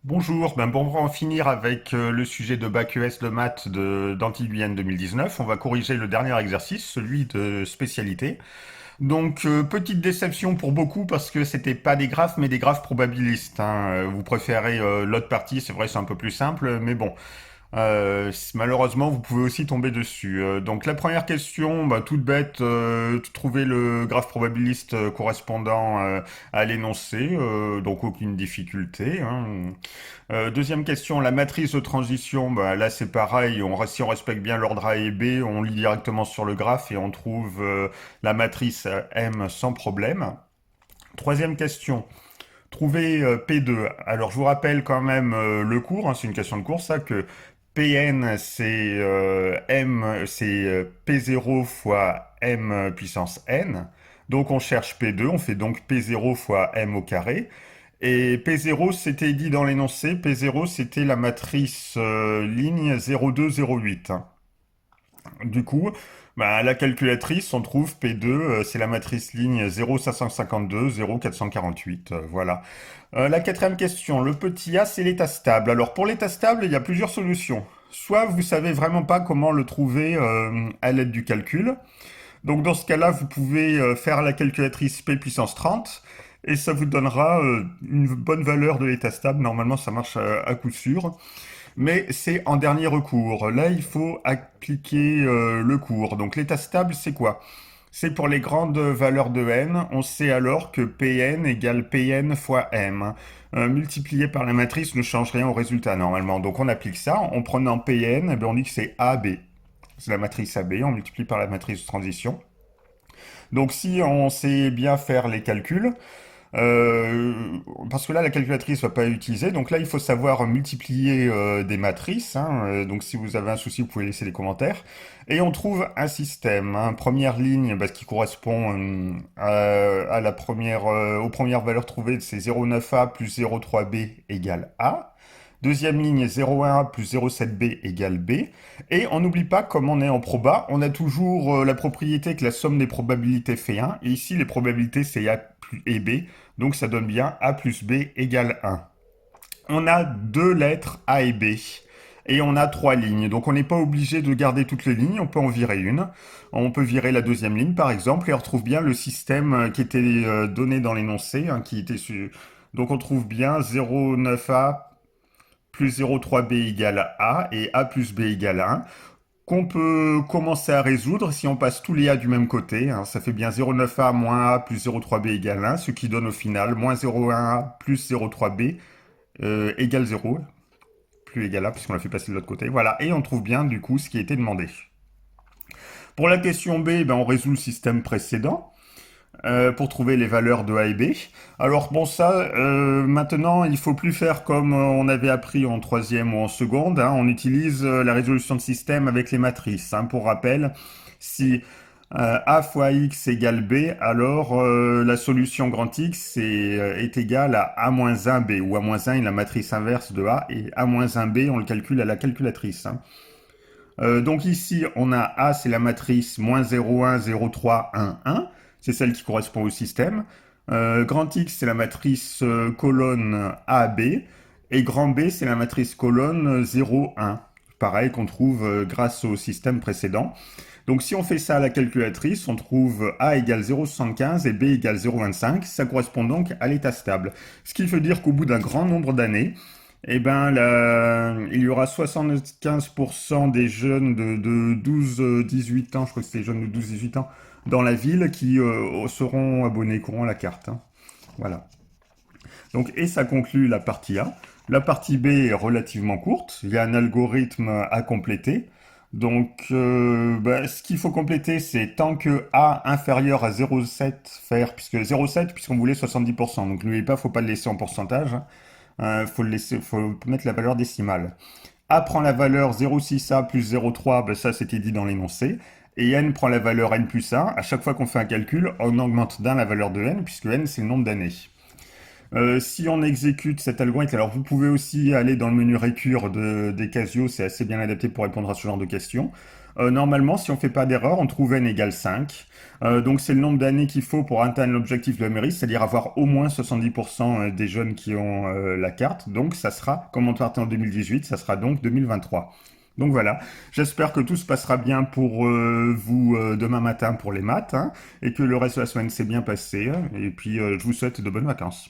Bonjour, pour en finir avec le sujet de Bac ES de maths d'Antilles-Guyane 2019, on va corriger le dernier exercice, celui de spécialité. Donc, petite déception pour beaucoup parce que c'était pas des graphes mais des graphes probabilistes, hein. Vous préférez l'autre partie, c'est vrai, c'est un peu plus simple, mais bon. Malheureusement, vous pouvez aussi tomber dessus. Donc la première question, toute bête, trouver le graphe probabiliste correspondant à l'énoncé, donc aucune difficulté, hein. Deuxième question, la matrice de transition, là c'est pareil, si on respecte bien l'ordre A et B, on lit directement sur le graphe et on trouve la matrice M sans problème. Troisième question, trouver P2. Alors je vous rappelle quand même le cours, hein, c'est une question de cours ça, que Pn c'est P0 fois M puissance n. Donc on cherche P2, on fait donc P0 fois M au carré. Et P0, c'était dit dans l'énoncé, P0, c'était la matrice ligne 0208. Du coup, à la calculatrice, on trouve P2, c'est la matrice ligne 0552, 0448. Voilà. La quatrième question, le petit a, c'est l'état stable. Alors pour l'état stable, il y a plusieurs solutions. Soit vous savez vraiment pas comment le trouver à l'aide du calcul. Donc dans ce cas-là, vous pouvez faire la calculatrice P puissance 30 et ça vous donnera une bonne valeur de l'état stable. Normalement, ça marche à coup sûr. Mais c'est en dernier recours. Là, il faut appliquer le cours. Donc l'état stable, c'est quoi? C'est pour les grandes valeurs de n. On sait alors que Pn égale Pn fois m. Multiplié par la matrice ne change rien au résultat normalement. Donc on applique ça. En prenant Pn, on dit que c'est AB. C'est la matrice AB. On multiplie par la matrice de transition. Donc si on sait bien faire les calculs, euh, parce que là, la calculatrice ne va pas être utilisée. Donc là, il faut savoir multiplier des matrices, hein. Donc si vous avez un souci, vous pouvez laisser les commentaires. Et on trouve un système, hein. Première ligne, qui correspond à la première, aux premières valeurs trouvées, c'est 0,9a plus 0,3b égale a. Deuxième ligne, 0,1a plus 0,7b égale b. Et on n'oublie pas, comme on est en proba, on a toujours la propriété que la somme des probabilités fait 1. Et ici, les probabilités, c'est a et b. Donc ça donne bien A plus B égale 1. On a deux lettres A et B. Et on a trois lignes. Donc on n'est pas obligé de garder toutes les lignes, on peut en virer une. On peut virer la deuxième ligne par exemple et on retrouve bien le système qui était donné dans l'énoncé, hein, Donc on trouve bien 0,9A plus 0,3B égale A et A plus B égale 1 qu'on peut commencer à résoudre si on passe tous les A du même côté, hein. Ça fait bien 0,9A moins A plus 0,3B égale 1, ce qui donne au final moins 0,1A plus 0,3B égale 0, plus égal A puisqu'on l'a fait passer de l'autre côté. Voilà, et on trouve bien du coup ce qui a été demandé. Pour la question B, on résout le système précédent pour trouver les valeurs de A et B. Alors bon ça, maintenant il faut plus faire comme on avait appris en troisième ou en seconde, hein. On utilise la résolution de système avec les matrices, hein. Pour rappel, si A fois X égale B, alors la solution grand X est égale à A-1B, où A-1 est la matrice inverse de A, et A-1B, on le calcule à la calculatrice, hein. Donc ici, on a A, c'est la matrice moins 0, 1, 0, 3, 1, 1. C'est celle qui correspond au système. Grand X, c'est la matrice colonne AB. Et grand B, c'est la matrice colonne 0, 1. Pareil qu'on trouve grâce au système précédent. Donc si on fait ça à la calculatrice, on trouve A égale 0,75 et B égale 0,25. Ça correspond donc à l'état stable. Ce qui veut dire qu'au bout d'un grand nombre d'années, il y aura 75% des jeunes de 12-18 ans, je crois que c'est les jeunes de 12-18 ans, dans la ville qui seront abonnés, qui auront la carte, hein. Voilà. Donc, et ça conclut la partie A. La partie B est relativement courte. Il y a un algorithme à compléter. Donc, ce qu'il faut compléter, c'est tant que A inférieur à 0,7 faire, puisque 0,7, puisqu'on voulait 70%. Donc, n'oubliez pas, faut pas le laisser en pourcentage, hein. Faut mettre la valeur décimale. A prend la valeur 0,6A plus 0,3, ça c'était dit dans l'énoncé. Et n prend la valeur n plus 1. À chaque fois qu'on fait un calcul, on augmente d'un la valeur de n, puisque n c'est le nombre d'années. Si on exécute cet algorithme, alors vous pouvez aussi aller dans le menu récure des Casio, c'est assez bien adapté pour répondre à ce genre de questions. Normalement, si on fait pas d'erreur, on trouve n égale 5. Donc c'est le nombre d'années qu'il faut pour atteindre l'objectif de la mairie, c'est-à-dire avoir au moins 70% des jeunes qui ont la carte. Donc ça sera, comme on partait en 2018, ça sera donc 2023. Donc voilà, j'espère que tout se passera bien pour vous demain matin pour les maths, hein, et que le reste de la semaine s'est bien passé. Et puis je vous souhaite de bonnes vacances.